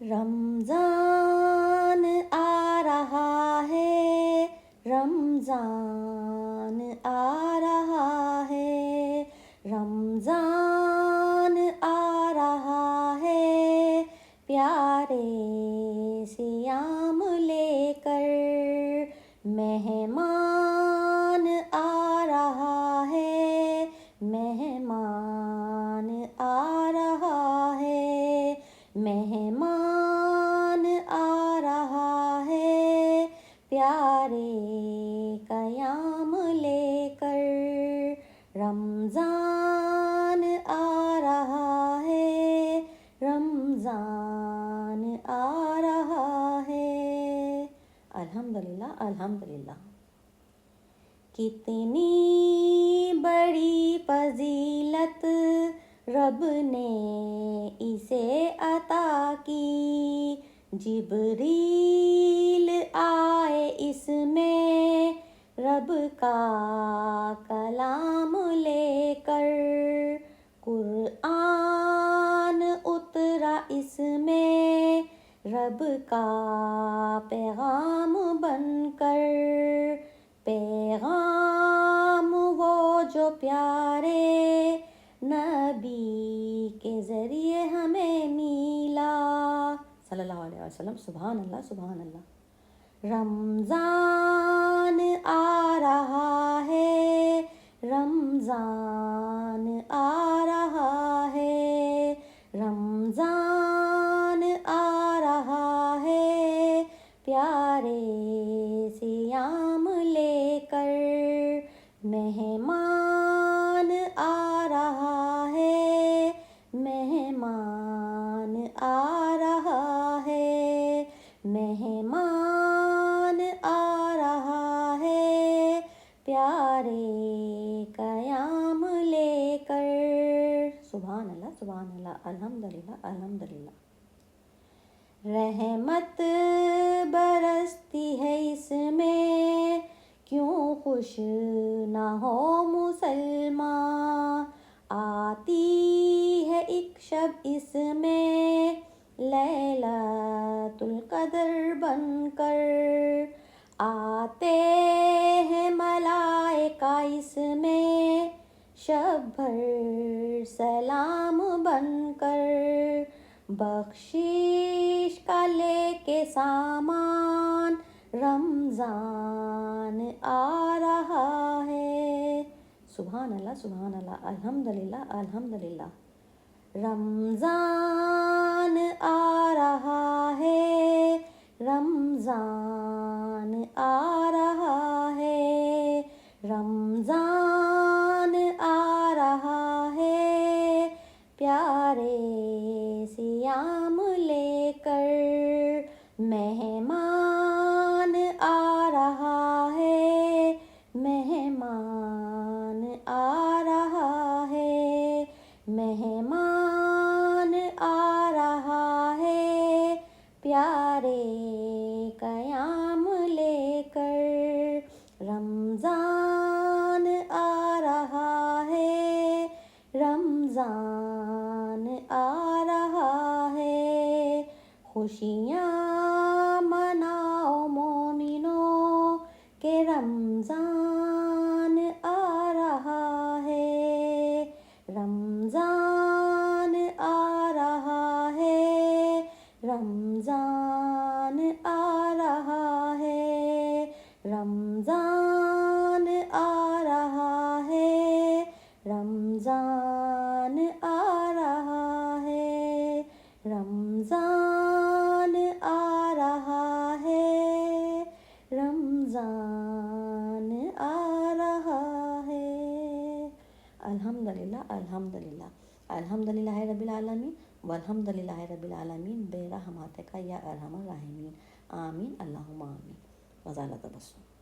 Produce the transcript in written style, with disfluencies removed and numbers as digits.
رمضان آ رہا ہے، رمضان آ رہا ہے، رمضان آ رہا ہے، پیارے صیام لے کر مہمان آ رہا ہے، مہمان آ رہا ہے، مہمان آ رہا ہے، پیارے قیام لے کر رمضان آ رہا ہے، رمضان آ رہا ہے۔ الحمدللہ الحمدللہ۔ کتنی بڑی فضیلت رب نے اسے عطا کی، جبریل آئے اس میں رب کا کلام لے کر، قرآن اترا اس میں رب کا پیغام بن کر، پیغام وہ جو پیارے نبی کے ذریعے ہمیں ملا، صلی اللہ علیہ وسلم۔ سبحان اللہ سبحان اللہ۔ رمضان آ رہا ہے، رمضان آ رہا ہے، رمضان آ رہا ہے، پیارے صیام لے کر مہمان آ رہا ہے، مہمان آ رہا ہے، مہمان آ رہا ہے، پیارے قیام لے کر۔ سبحان اللہ سبحان اللہ۔ الحمدللہ الحمدللہ۔ رحمت برستی ہے اس میں، کیوں خوش نہ ہو مسلمان، آتی ہے ایک شب اس میں لیلۃ القدر بن کر، آتے ہیں ملائکہ اس میں شب بھر سلام بن کر، بخشش کا لے کے سامان رمضان آ رہا ہے۔ سبحان اللہ سبحان اللہ۔ الحمدللہ الحمدللہ۔ رمضان آ رہا ہے، رمضان آ رہا ہے، رمضان آ رہا ہے، پیارے صیام لے کر مہمان آ رہا ہے، مہمان آ رہا ہے، مہمان آ رہا ہے، پیارے قیام لے کر رمضان آ رہا ہے، رمضان آ رہا ہے، خوشیاں مناؤ مومنوں کہ رمضان آ رہا ہے، رمضان آ رہا ہے، رمضان آ رہا ہے، رمضان آ رہا ہے، رمضان آ رہا ہے، رمضان آ رہا ہے، رمضان آ رہا ہے۔ الحمدللہ الحمدللہ۔ الحمدللہ رب العالمین والحمدللہ رب العالمین برحمتک یا ارحم الراحمین۔ آمین اللہم آمین۔ وزالہ تبسم۔